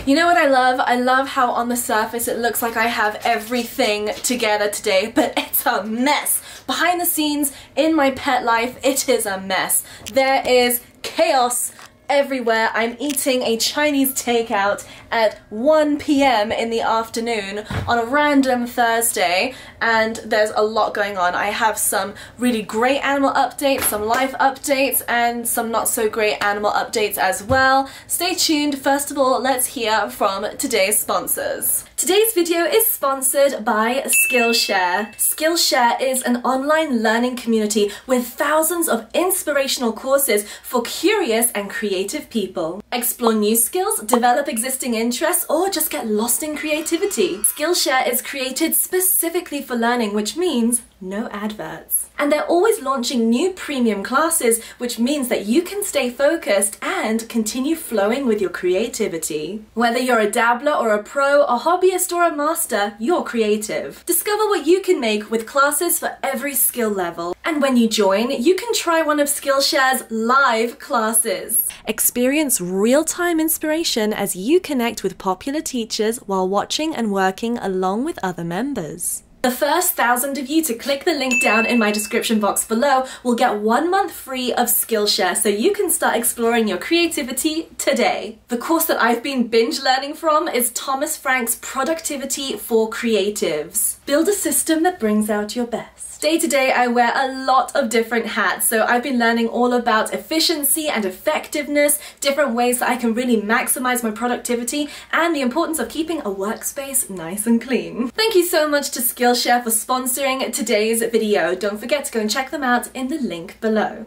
You know what I love? I love how on the surface it looks like I have everything together today, but it's a mess. Behind the scenes, in my pet life, it is a mess. There is chaos everywhere. I'm eating a Chinese takeout at 1 p.m. in the afternoon on a random Thursday, and there's a lot going on. I have some really great animal updates, some life updates, and some not so great animal updates as well. Stay tuned. First of all, let's hear from today's sponsors. Today's video is sponsored by Skillshare. Skillshare is an online learning community with thousands of inspirational courses for curious and creative people. Explore new skills, develop existing interests, or just get lost in creativity. Skillshare is created specifically for learning, which means no adverts. And they're always launching new premium classes, which means that you can stay focused and continue flowing with your creativity. Whether you're a dabbler or a pro, a hobbyist or a master, you're creative. Discover what you can make with classes for every skill level. And when you join, you can try one of Skillshare's live classes. Experience real-time inspiration as you connect with popular teachers while watching and working along with other members. The first 1,000 of you to click the link down in my description box below will get 1 month free of Skillshare, so you can start exploring your creativity today. The course that I've been binge learning from is Thomas Frank's Productivity for Creatives. Build a system that brings out your best. Day to day, I wear a lot of different hats, so I've been learning all about efficiency and effectiveness, different ways that I can really maximize my productivity, and the importance of keeping a workspace nice and clean. Thank you so much to Skillshare for sponsoring today's video. Don't forget to go and check them out in the link below.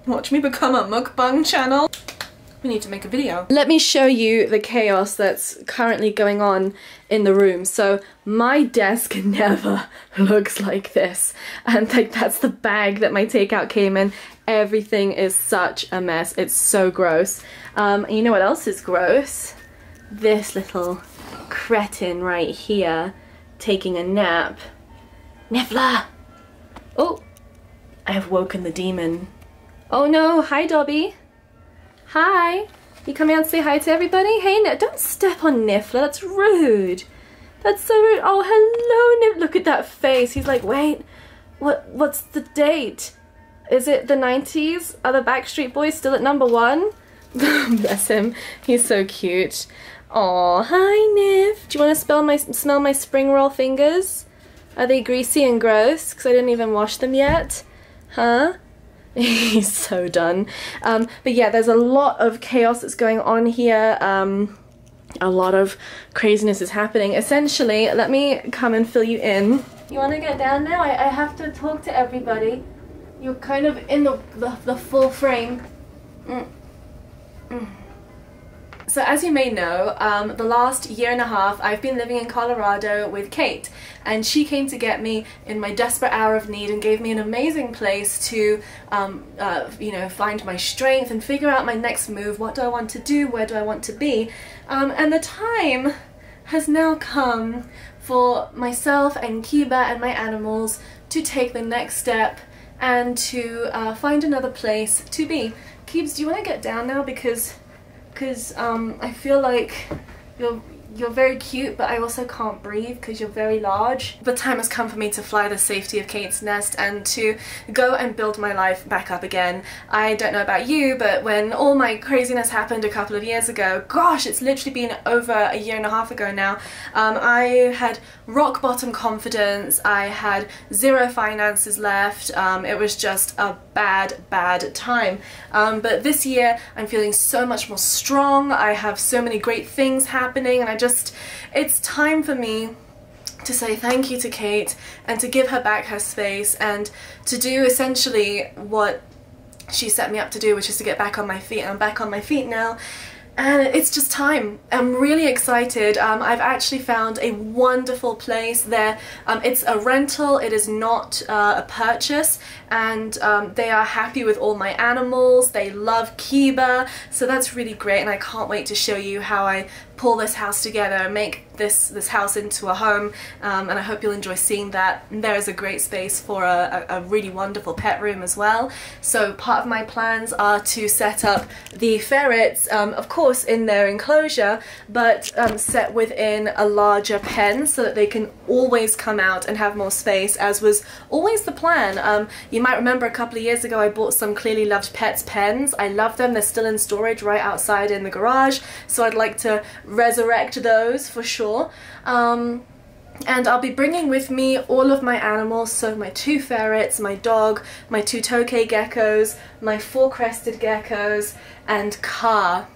Watch me become a mukbang channel. We need to make a video. Let me show you the chaos that's currently going on in the room. So my desk never looks like this, and like that's the bag that my takeout came in. Everything is such a mess. It's so gross. You know what else is gross? This little cretin right here taking a nap. Niffler! Oh, I have woken the demon. Oh no, hi Dobby. Hi! You coming out to say hi to everybody? Hey, don't step on Niffler, that's rude. That's so rude. Oh, hello, Niffler. Look at that face. He's like, wait, what's the date? Is it the 90s? Are the Backstreet Boys still at #1? Bless him. He's so cute. Aw, hi, Niff. Do you want to smell my spring roll fingers? Are they greasy and gross? Because I didn't even wash them yet. Huh? He's so done. But yeah, there's a lot of chaos that's going on here. A lot of craziness is happening. Essentially, let me come and fill you in. You want to get down now? I have to talk to everybody. You're kind of in the full frame. So as you may know, the last year and a half I've been living in Colorado with Kate, and she came to get me in my desperate hour of need and gave me an amazing place to you know, find my strength and figure out my next move. What do I want to do? Where do I want to be? And the time has now come for myself and Kiba and my animals to take the next step and to find another place to be. Keebs, do you want to get down now? Because I feel like you're very cute, but I also can't breathe because you're very large. The time has come for me to fly the safety of Kate's nest and to go and build my life back up again. I don't know about you, but when all my craziness happened a couple of years ago, gosh, it's literally been over a year and a half ago now, I had rock bottom confidence, I had zero finances left, it was just a bad time. But this year I'm feeling so much more strong, I have so many great things happening, and it's time for me to say thank you to Kate and to give her back her space and to do essentially what she set me up to do, which is to get back on my feet. And I'm back on my feet now. And it's just time. I'm really excited. I've actually found a wonderful place there. It's a rental, it is not a purchase, and they are happy with all my animals, they love Kiba, so that's really great, and I can't wait to show you how I pull this house together and make this house into a home, and I hope you'll enjoy seeing that. And there is a great space for a really wonderful pet room as well. So part of my plans are to set up the ferrets, of course in their enclosure, but set within a larger pen so that they can always come out and have more space, as was always the plan. You might remember a couple of years ago I bought some Clearly Loved Pets pens. I love them. They're still in storage right outside in the garage, so I'd like to resurrect those for sure. And I'll be bringing with me all of my animals, so my 2 ferrets, my dog, my 2 tokay geckos, my 4 crested geckos, and Car.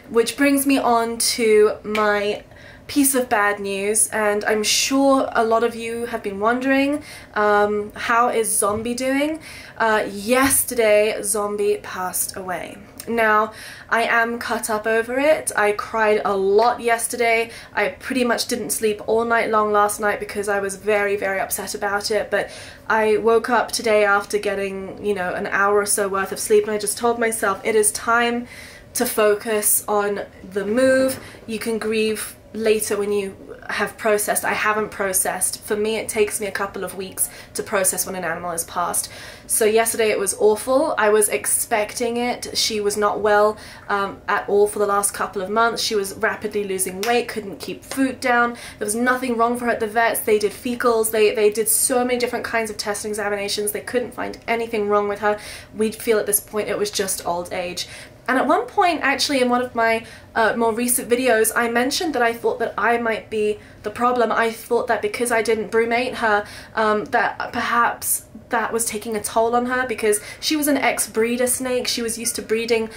Which brings me on to my piece of bad news, and I'm sure a lot of you have been wondering, how is Zombie doing? Yesterday, Zombie passed away. Now, I am cut up over it. I cried a lot yesterday. I pretty much didn't sleep all night long last night because I was very, very upset about it, but I woke up today after getting, you know, an hour or so worth of sleep, and I just told myself it is time to focus on the move. You can grieve later when you have processed. I haven't processed. For me, it takes me a couple of weeks to process when an animal is passed. So yesterday it was awful. I was expecting it. She was not well at all for the last couple of months. She was rapidly losing weight, couldn't keep food down. There was nothing wrong for her at the vets. They did fecals. They did so many different kinds of test and examinations. They couldn't find anything wrong with her. We'd feel at this point it was just old age. And at one point, actually, in one of my more recent videos, I mentioned that I thought that I might be the problem. I thought that because I didn't brumate her, that perhaps that was taking a toll on her, because she was an ex-breeder snake. She was used to breeding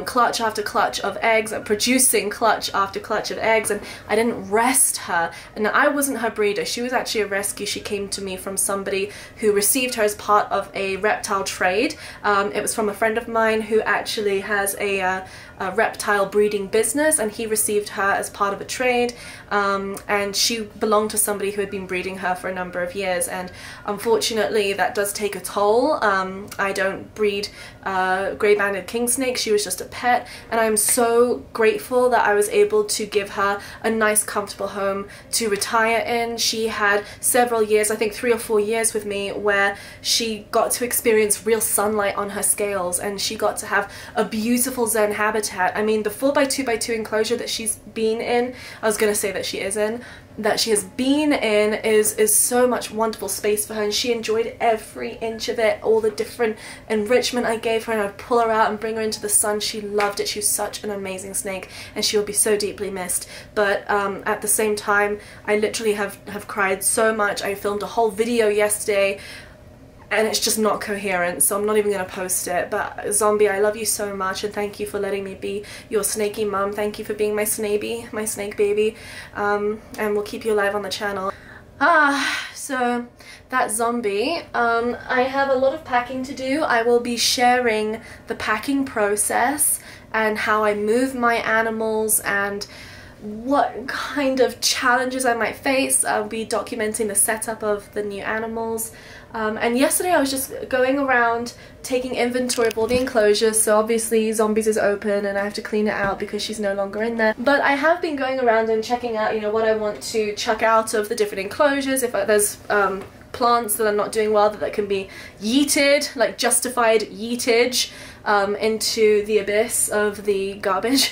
clutch after clutch of eggs and producing clutch after clutch of eggs, and I didn't rest her. And I wasn't her breeder. She was actually a rescue. She came to me from somebody who received her as part of a reptile trade. It was from a friend of mine who actually has a reptile breeding business, and he received her as part of a trade, and she belonged to somebody who had been breeding her for a number of years, and unfortunately that does take a toll. I don't breed grey-banded king snakes. She was just a pet, and I'm so grateful that I was able to give her a nice comfortable home to retire in. She had several years, I think 3 or 4 years with me, where she got to experience real sunlight on her scales, and she got to have a beautiful zen habitat. I mean, the 4x2x2 enclosure that she's been in, I was gonna say that she is in, that she has been in is so much wonderful space for her, and she enjoyed every inch of it, all the different enrichment I gave her, and I'd pull her out and bring her into the sun. She loved it. She was such an amazing snake, and she will be so deeply missed. But at the same time, I literally have cried so much. I filmed a whole video yesterday, and it's just not coherent, so I'm not even going to post it. But Zombie, I love you so much, and thank you for letting me be your snaky mum. Thank you for being my snake baby, and we'll keep you alive on the channel. So that's Zombie. I have a lot of packing to do. I will be sharing the packing process and how I move my animals and what kind of challenges I might face. I'll be documenting the setup of the new animals. And yesterday I was just going around taking inventory of all the enclosures, so obviously Zombies is open and I have to clean it out because she's no longer in there. But I have been going around and checking out, you know, what I want to chuck out of the different enclosures. If there's plants that are not doing well that can be yeeted, like justified yeetage, into the abyss of the garbage,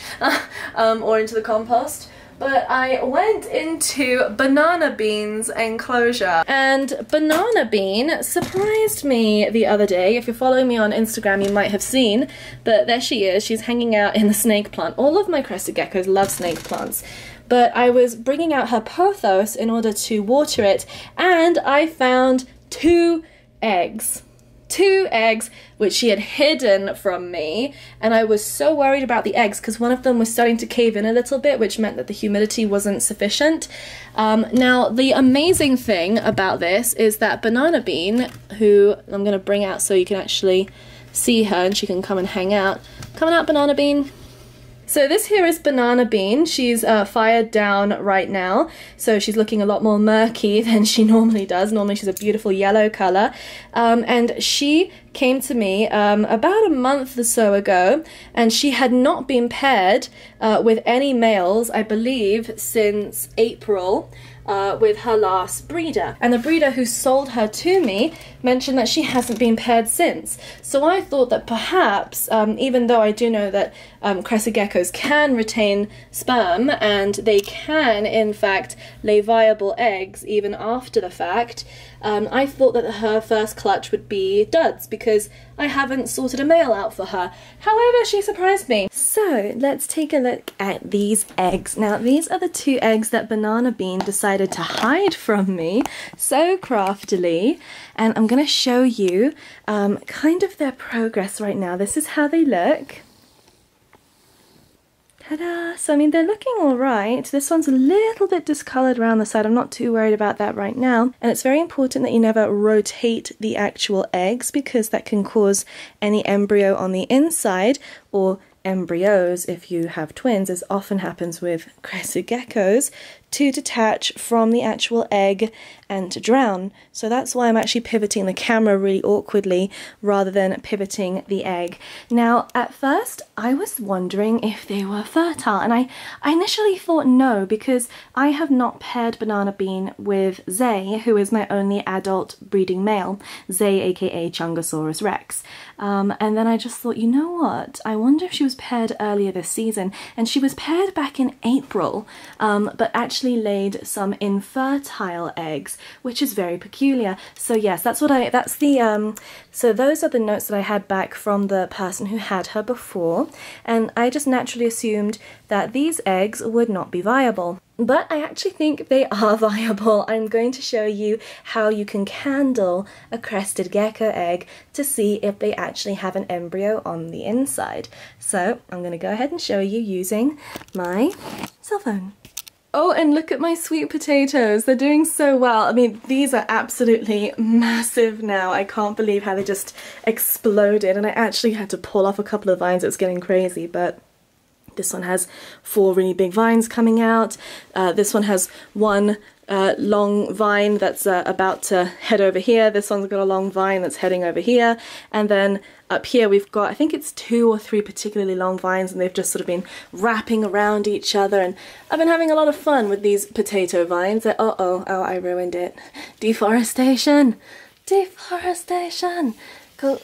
or into the compost. But I went into Banana Bean's enclosure, and Banana Bean surprised me the other day. If you're following me on Instagram, you might have seen, but there she is. She's hanging out in the snake plant. All of my crested geckos love snake plants. But I was bringing out her pothos in order to water it, and I found 2 eggs. 2 eggs which she had hidden from me, and I was so worried about the eggs because one of them was starting to cave in a little bit, which meant that the humidity wasn't sufficient. Now the amazing thing about this is that Banana Bean, who I'm going to bring out so you can actually see her and she can come and hang out. Coming out, Banana Bean. So this here is Banana Bean. She's fired down right now, so she's looking a lot more murky than she normally does. Normally she's a beautiful yellow color, and she came to me about a month or so ago, and she had not been paired with any males, I believe, since April. With her last breeder, and the breeder who sold her to me mentioned that she hasn't been paired since. So I thought that perhaps, even though I do know that crested geckos can retain sperm and they can in fact lay viable eggs even after the fact, I thought that her first clutch would be duds because I haven't sorted a male out for her. However, she surprised me. So let's take a look at these eggs. Now these are the 2 eggs that Banana Bean decided to hide from me so craftily, and I'm going to show you kind of their progress right now. This is how they look. Ta-da! So I mean, they're looking alright. This one's a little bit discoloured around the side. I'm not too worried about that right now. And it's very important that you never rotate the actual eggs because that can cause any embryo on the inside, or embryos if you have twins, as often happens with crested geckos, to detach from the actual egg and to drown. So that's why I'm actually pivoting the camera really awkwardly rather than pivoting the egg. Now at first I was wondering if they were fertile, and I initially thought no, because I have not paired Banana Bean with Zay, who is my only adult breeding male, Zay aka Chungosaurus rex. And then I just thought, you know what, I wonder if she was paired earlier this season, and she was paired back in April, but actually laid some infertile eggs, which is very peculiar. So yes, so those are the notes that I had back from the person who had her before, and I just naturally assumed that these eggs would not be viable. But I actually think they are viable. I'm going to show you how you can candle a crested gecko egg to see if they actually have an embryo on the inside. So I'm going to go ahead and show you using my cell phone. Oh, and look at my sweet potatoes. They're doing so well. I mean, these are absolutely massive now. I can't believe how they just exploded, and I actually had to pull off a couple of vines. It was getting crazy, but this one has 4 really big vines coming out. This one has 1 long vine that's about to head over here. This one's got a long vine that's heading over here. And then up here we've got, I think it's 2 or 3 particularly long vines, and they've just sort of been wrapping around each other. And I've been having a lot of fun with these potato vines. Oh, I ruined it. Deforestation! Deforestation! Go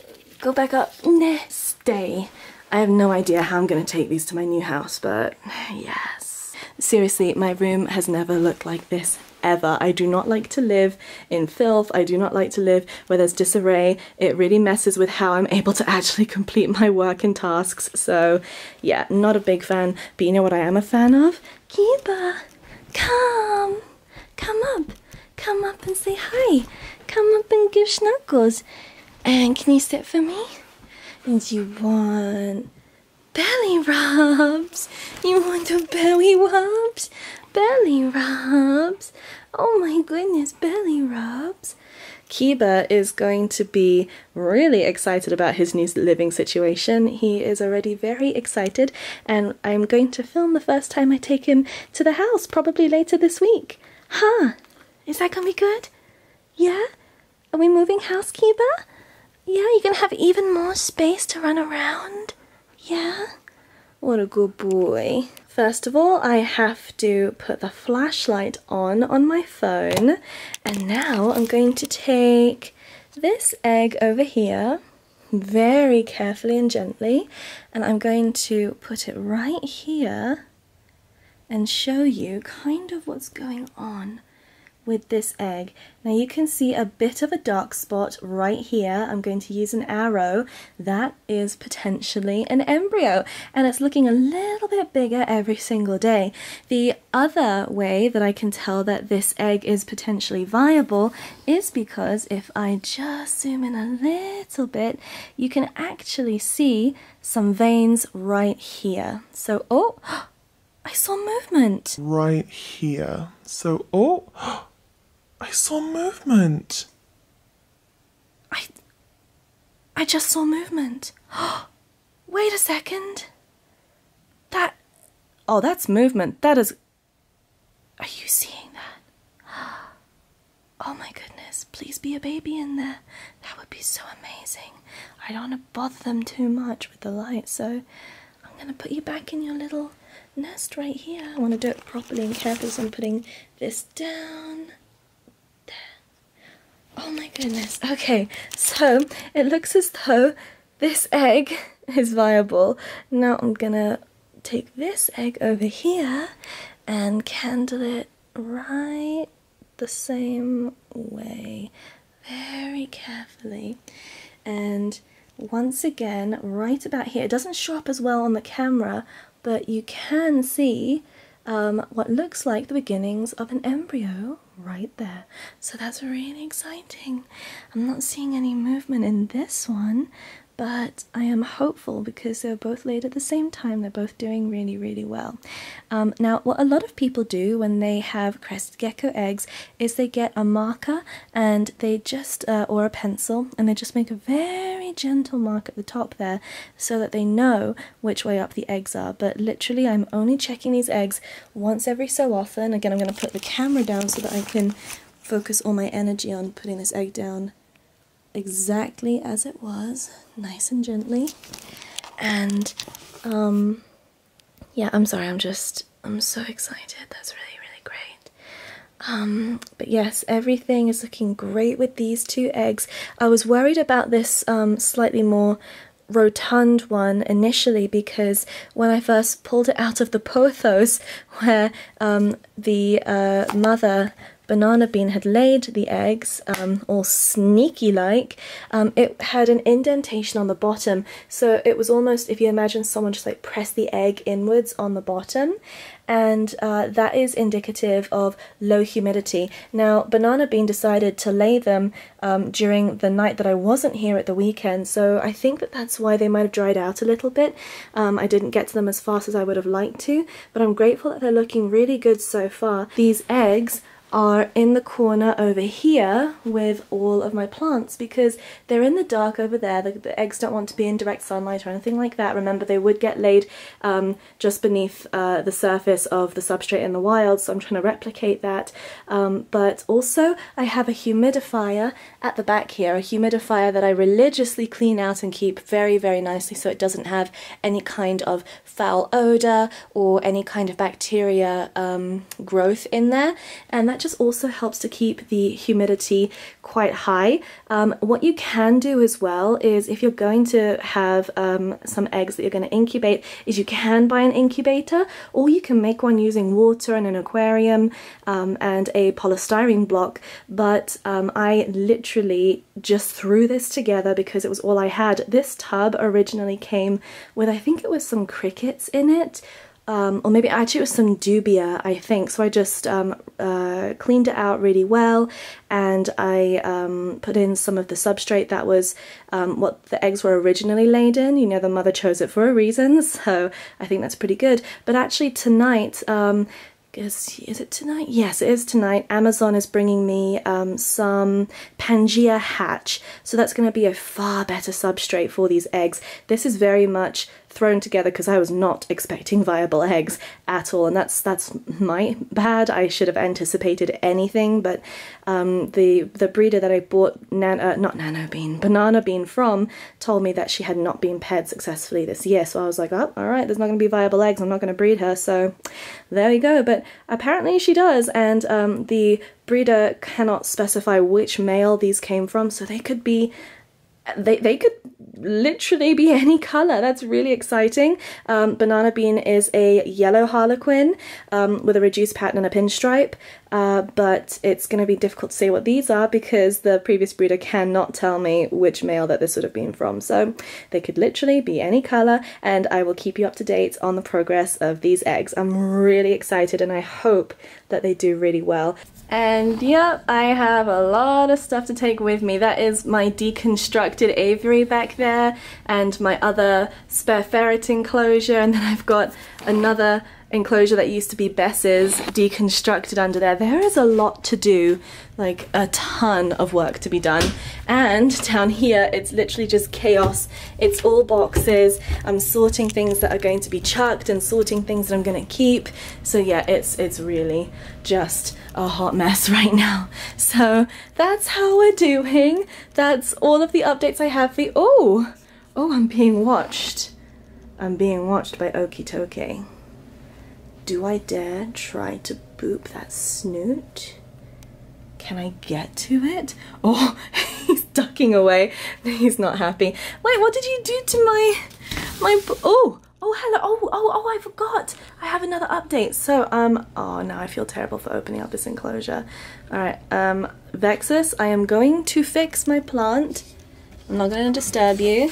back up. Nah, stay. I have no idea how I'm going to take these to my new house, but yes. Seriously, my room has never looked like this ever. I do not like to live in filth. I do not like to live where there's disarray. It really messes with how I'm able to actually complete my work and tasks. So yeah, not a big fan. But you know what I am a fan of? Kiba, come up and say hi. Come up and give snuggles. And can you sit for me? And you want belly rubs? You want the belly rubs? Belly rubs? Oh my goodness, belly rubs. Kiba is going to be really excited about his new living situation. He is already very excited, and I'm going to film the first time I take him to the house, probably later this week. Huh? Is that gonna be good? Yeah? Are we moving house, Kiba? Yeah, you're gonna have even more space to run around? Yeah? What a good boy. First of all, I have to put the flashlight on my phone, and now I'm going to take this egg over here very carefully and gently, and I'm going to put it right here and show you kind of what's going on with this egg. Now you can see a bit of a dark spot right here. I'm going to use an arrow. That is potentially an embryo, and it's looking a little bit bigger every single day. The other way that I can tell that this egg is potentially viable is because if I just zoom in a little bit, you can actually see some veins right here. So, oh, I saw movement. Right here. So, oh, I saw movement. I just saw movement. Wait a second. That Oh, that's movement. That is... Are you seeing that? Oh my goodness, please be a baby in there. That would be so amazing. I don't want to bother them too much with the light, so I'm going to put you back in your little nest right here. I want to do it properly and carefully, so I'm putting this down. There. Oh my goodness. Okay, so it looks as though this egg is viable. Now I'm going to take this egg over here and candle it right the same way, very carefully. And once again, right about here, it doesn't show up as well on the camera, but you can see what looks like the beginnings of an embryo right there. So that's really exciting. I'm not seeing any movement in this one, but I am hopeful because they're both laid at the same time. They're both doing really, really well. Now, what a lot of people do when they have crested gecko eggs is they get a marker and they just, or a pencil, and they just make a very gentle mark at the top there so that they know which way up the eggs are. But literally, I'm only checking these eggs once every so often. Again, I'm going to put the camera down so that I can focus all my energy on putting this egg down exactly as it was, nice and gently. And yeah, I'm sorry, I'm so excited. That's really great. But yes, everything is looking great with these two eggs. I was worried about this slightly more rotund one initially because when I first pulled it out of the pothos where the mother banana bean had laid the eggs, all sneaky like, it had an indentation on the bottom, so it was almost, if you imagine someone just like press the egg inwards on the bottom, and that is indicative of low humidity. Now, Banana Bean decided to lay them during the night that I wasn't here at the weekend, so I think that that's why they might have dried out a little bit. I didn't get to them as fast as I would have liked to, but I'm grateful that they're looking really good so far. These eggs are in the corner over here with all of my plants because they're in the dark over there. The eggs don't want to be in direct sunlight or anything like that. Remember, they would get laid just beneath the surface of the substrate in the wild, so I'm trying to replicate that. But also I have a humidifier at the back here, a humidifier that I religiously clean out and keep very nicely so it doesn't have any kind of foul odor or any kind of bacteria growth in there, and that just also helps to keep the humidity quite high. What you can do as well is, if you're going to have some eggs that you're going to incubate, is you can buy an incubator, or you can make one using water and an aquarium and a polystyrene block. But I literally just threw this together because it was all I had. This tub originally came with, I think it was some crickets in it, or maybe actually it was some dubia, I think. So I just cleaned it out really well, and I put in some of the substrate that was what the eggs were originally laid in. You know, the mother chose it for a reason, so I think that's pretty good. But actually tonight, is it tonight? Yes, it is tonight. Amazon is bringing me some Pangea hatch, so that's going to be a far better substrate for these eggs. This is very much thrown together because I was not expecting viable eggs at all, and that's my bad. I should have anticipated anything, but the breeder that I bought Banana Bean from told me that she had not been paired successfully this year, so I was like, oh, alright, there's not going to be viable eggs, I'm not going to breed her, so there we go. But apparently she does, and the breeder cannot specify which male these came from, so they could be they could literally be any color. That's really exciting. Banana Bean is a yellow harlequin with a reduced pattern and a pinstripe, but it's going to be difficult to say what these are because the previous breeder cannot tell me which male that this would have been from. So they could literally be any color, and I will keep you up to date on the progress of these eggs. I'm really excited, and I hope that they do really well. And yep, I have a lot of stuff to take with me. That is my deconstructed aviary back there, and my other spare ferret enclosure, and then I've got another enclosure that used to be Bess's deconstructed under there. There is a lot to do, like a ton of work to be done. And down here, it's literally just chaos. It's all boxes. I'm sorting things that are going to be chucked and sorting things that I'm gonna keep. So yeah, it's really just a hot mess right now. So that's how we're doing. That's all of the updates I have for you. Oh, I'm being watched. I'm being watched by Okitoke. Do I dare try to boop that snoot? Can I get to it? Oh, he's ducking away. He's not happy. Wait, what did you do to my oh, hello. Oh, I forgot. I have another update. So, oh, now I feel terrible for opening up this enclosure. All right, Vexus, I am going to fix my plant. I'm not going to disturb you,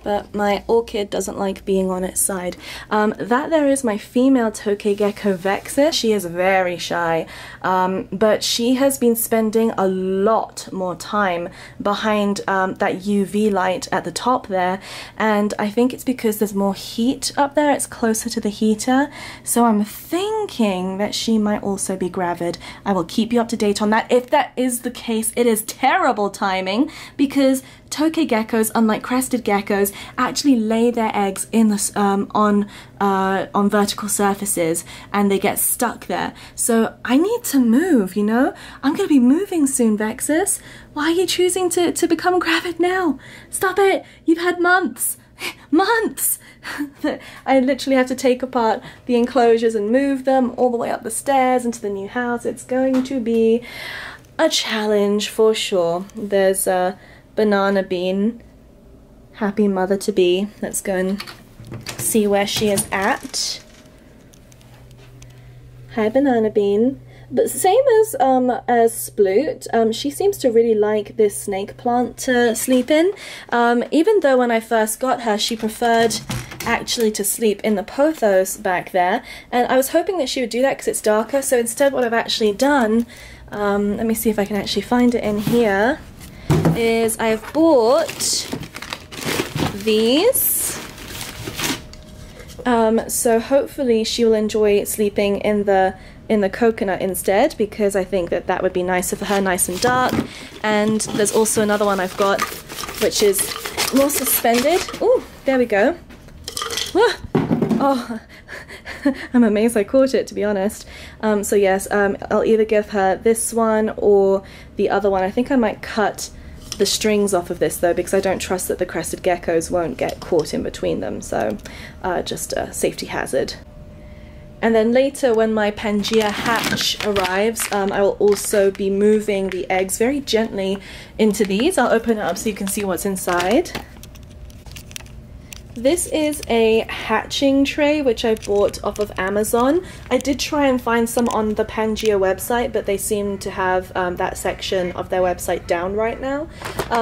but my orchid doesn't like being on its side. That there is my female Tokegekko Vexus. She is very shy, but she has been spending a lot more time behind that UV light at the top there, and I think it's because there's more heat up there. It's closer to the heater, so I'm thinking that she might also be gravid. I will keep you up to date on that. If that is the case, it is terrible timing, because Tokegeckos, unlike crested geckos, actually lay their eggs in the on vertical surfaces, and they get stuck there. So I need to move, you know? I'm gonna be moving soon, Vexus. Why are you choosing to become gravid now? Stop it! You've had months! Months! I literally have to take apart the enclosures and move them all the way up the stairs into the new house. It's going to be a challenge for sure. There's a Banana Bean, happy mother-to-be. Let's go and see where she is at. Hi, Banana Bean. But same as Sploot, she seems to really like this snake plant to sleep in. Even though when I first got her, she preferred actually to sleep in the pothos back there, and I was hoping that she would do that because it's darker. So instead, what I've actually done, let me see if I can actually find it in here, is I've bought these. So hopefully she will enjoy sleeping in the coconut instead, because I think that that would be nicer for her, nice and dark. And there's also another one I've got, which is more suspended. Oh, there we go. Oh, I'm amazed I caught it, to be honest. So yes, I'll either give her this one or the other one. I think I might cut the strings off of this though, because I don't trust that the crested geckos won't get caught in between them. So just a safety hazard. And then later, when my Pangea hatch arrives, I will also be moving the eggs very gently into these. I'll open it up so you can see what's inside. This is a hatching tray which I bought off of Amazon. I did try and find some on the Pangea website, but they seem to have that section of their website down right now.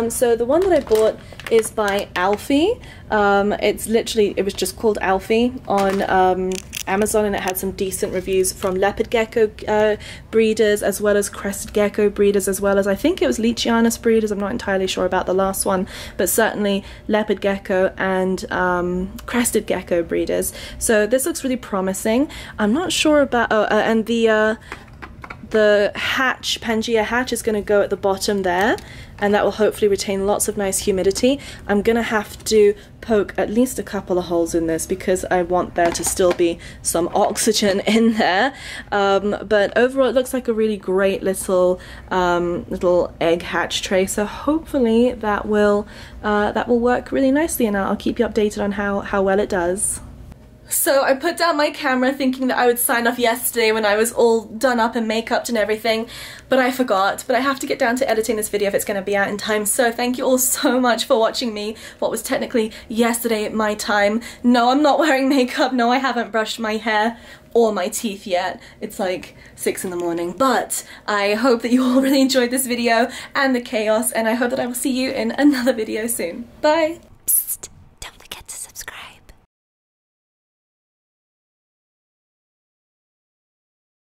So the one that I bought is by Alfie. It was just called Alfie on Amazon, and it had some decent reviews from leopard gecko breeders, as well as crested gecko breeders, as well as I think it was Leachianus breeders. I'm not entirely sure about the last one, but certainly leopard gecko and crested gecko breeders. So this looks really promising. I'm not sure about and the hatch, Pangea hatch, is going to go at the bottom there, and that will hopefully retain lots of nice humidity. I'm going to have to poke at least a couple of holes in this because I want there to still be some oxygen in there. But overall, it looks like a really great little egg hatch tray. So hopefully that will work really nicely, and I'll keep you updated on how well it does. So I put down my camera thinking that I would sign off yesterday when I was all done up and make-upped and everything, but I forgot. But I have to get down to editing this video if it's going to be out in time. So thank you all so much for watching me, what was technically yesterday at my time. No, I'm not wearing makeup. No, I haven't brushed my hair or my teeth yet. It's like 6 in the morning. But I hope that you all really enjoyed this video and the chaos, and I hope that I will see you in another video soon. Bye!